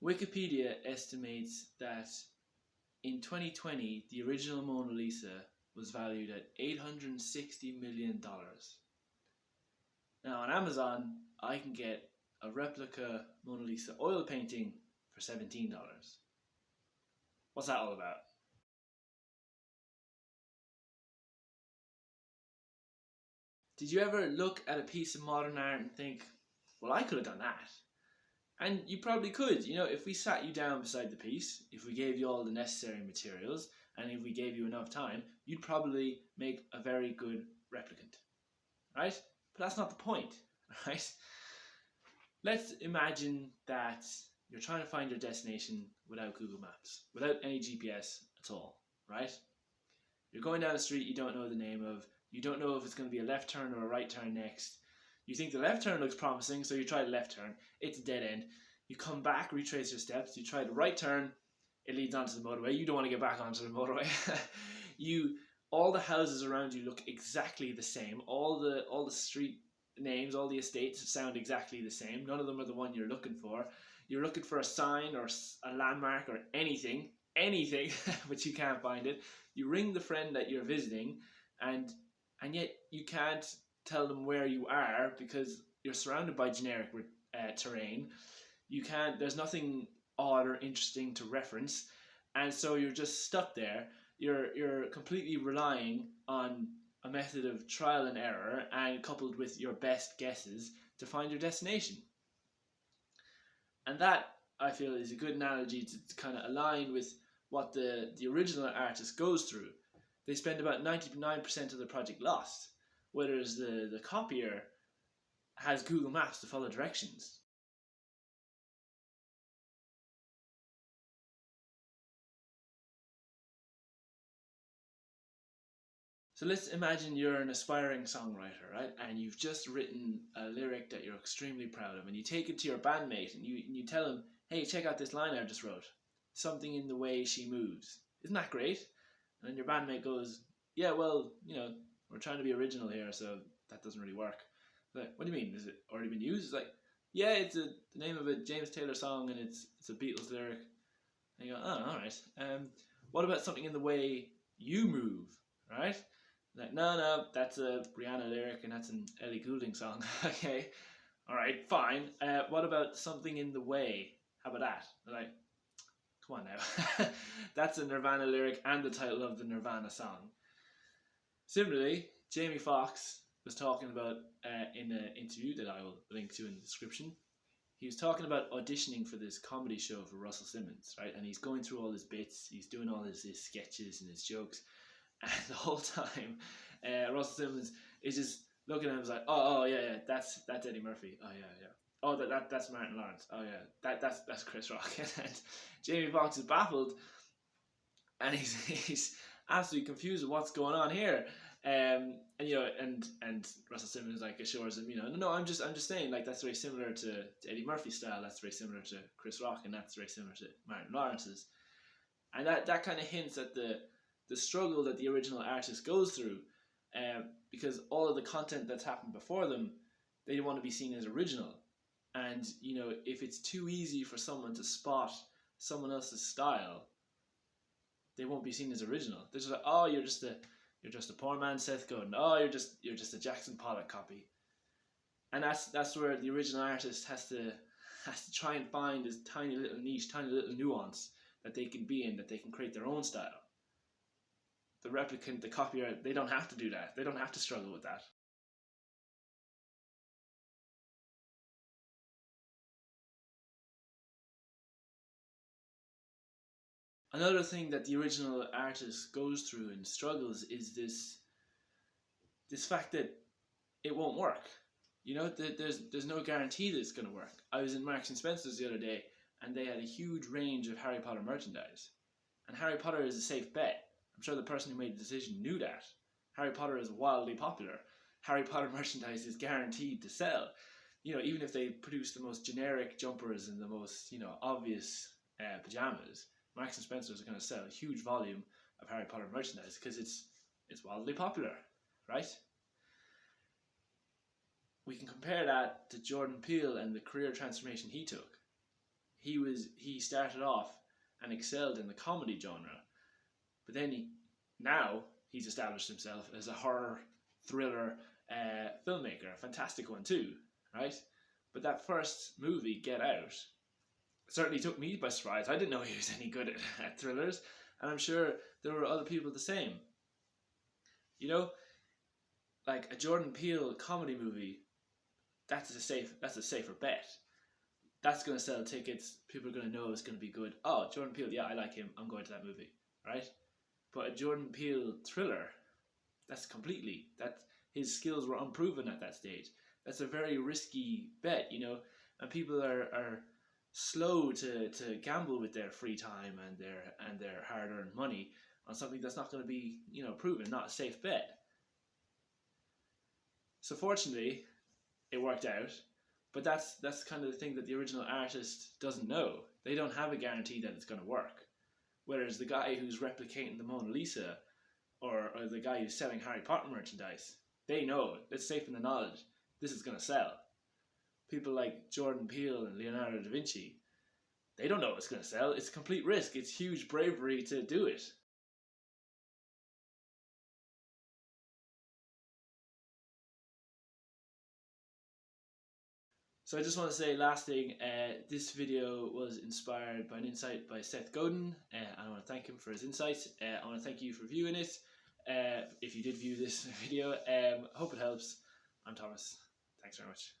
Wikipedia estimates that in 2020, the original Mona Lisa was valued at $860 million. Now on Amazon, I can get a replica Mona Lisa oil painting for $17. What's that all about? Did you ever look at a piece of modern art and think, well, I could have done that? And you probably could. If we sat you down beside the piece, if we gave you all the necessary materials, and if we gave you enough time, you'd probably make a very good replicant, right? But that's not the point, right? Let's imagine that you're trying to find your destination without Google Maps, without any GPS at all, right? You're going down the street you don't know the name of, you don't know if it's going to be a left turn or a right turn next. You think the left turn looks promising, so you try the left turn. It's a dead end. You come back, retrace your steps. You try the right turn. It leads onto the motorway. You don't want to get back onto the motorway. All the houses around you look exactly the same. All the street names, all the estates sound exactly the same. None of them are the one you're looking for. You're looking for a sign or a landmark or anything, but you can't find it. You ring the friend that you're visiting, and yet you can't tell them where you are because you're surrounded by generic terrain. There's nothing odd or interesting to reference, and so you're just stuck there. You're completely relying on a method of trial and error, and coupled with your best guesses to find your destination. And that, I feel, is a good analogy to kind of align with what the original artist goes through. They spend about 99% of the project lost, whereas the copier has Google Maps to follow directions. So let's imagine you're an aspiring songwriter, right? And you've just written a lyric that you're extremely proud of, and you take it to your bandmate and you tell him, hey, check out this line I just wrote. Something in the way she moves. Isn't that great? And then your bandmate goes, yeah, well, we're trying to be original here, so that doesn't really work. Like, what do you mean? Is it already been used? It's like, yeah, it's the name of a James Taylor song, and it's a Beatles lyric. And you go, oh, all right. What about something in the way you move, right? Like, no, that's a Rihanna lyric, and that's an Ellie Goulding song. Okay, all right, fine. What about something in the way? How about that? They're like, come on now. That's a Nirvana lyric and the title of the Nirvana song. Similarly, Jamie Foxx was talking about in an interview that I will link to in the description. He was talking about auditioning for this comedy show for Russell Simmons, right? And he's going through all his bits, he's doing all his sketches and his jokes, and the whole time, Russell Simmons is just looking at him and was like, oh yeah, that's Eddie Murphy. Oh yeah. Oh, that's Martin Lawrence. Oh yeah, that's Chris Rock. And Jamie Foxx is baffled, and he's absolutely confused with what's going on here. And Russell Simmons assures him, no, I'm just saying that's very similar to Eddie Murphy's style. That's very similar to Chris Rock, and that's very similar to Martin Lawrence's. And that kind of hints at the struggle that the original artist goes through, because all of the content that's happened before them, they want to be seen as original. And if it's too easy for someone to spot someone else's style, they won't be seen as original. They're just like, oh, you're just a poor man Seth Godin. Oh, you're just a Jackson Pollock copy. And that's where the original artist has to try and find this tiny little niche, tiny little nuance that they can be in, that they can create their own style. The replicant, the copier, they don't have to do that. They don't have to struggle with that. Another thing that the original artist goes through and struggles is this fact that it won't work. There's no guarantee that it's going to work. I was in Marks and Spencer's the other day, and they had a huge range of Harry Potter merchandise. And Harry Potter is a safe bet. I'm sure the person who made the decision knew that. Harry Potter is wildly popular. Harry Potter merchandise is guaranteed to sell. Even if they produce the most generic jumpers and the most, obvious pajamas, Marks and Spencer's are going to sell a huge volume of Harry Potter merchandise because it's wildly popular, right? We can compare that to Jordan Peele and the career transformation he took. he started off and excelled in the comedy genre, but then now he's established himself as a horror thriller filmmaker, a fantastic one too, right? But that first movie, Get Out, certainly took me by surprise. I didn't know he was any good at thrillers, and I'm sure there were other people the same. You know, like a Jordan Peele comedy movie, that's a safer bet. That's going to sell tickets. People are going to know it's going to be good. Oh, Jordan Peele, yeah, I like him. I'm going to that movie, right? But a Jordan Peele thriller, that his skills were unproven at that stage. That's a very risky bet, you know, and people are slow to gamble with their free time and their hard-earned money on something that's not going to be, you know, proven, not a safe bet. So fortunately, it worked out, but that's kind of the thing that the original artist doesn't know. They don't have a guarantee that it's going to work. Whereas the guy who's replicating the Mona Lisa, or the guy who's selling Harry Potter merchandise, they know, it's safe in the knowledge, this is going to sell. People like Jordan Peele and Leonardo da Vinci, they don't know it's going to sell. It's a complete risk. It's huge bravery to do it. So I just want to say, last thing, this video was inspired by an insight by Seth Godin. I want to thank him for his insight. I want to thank you for viewing it. If you did view this video, hope it helps. I'm Thomas. Thanks very much.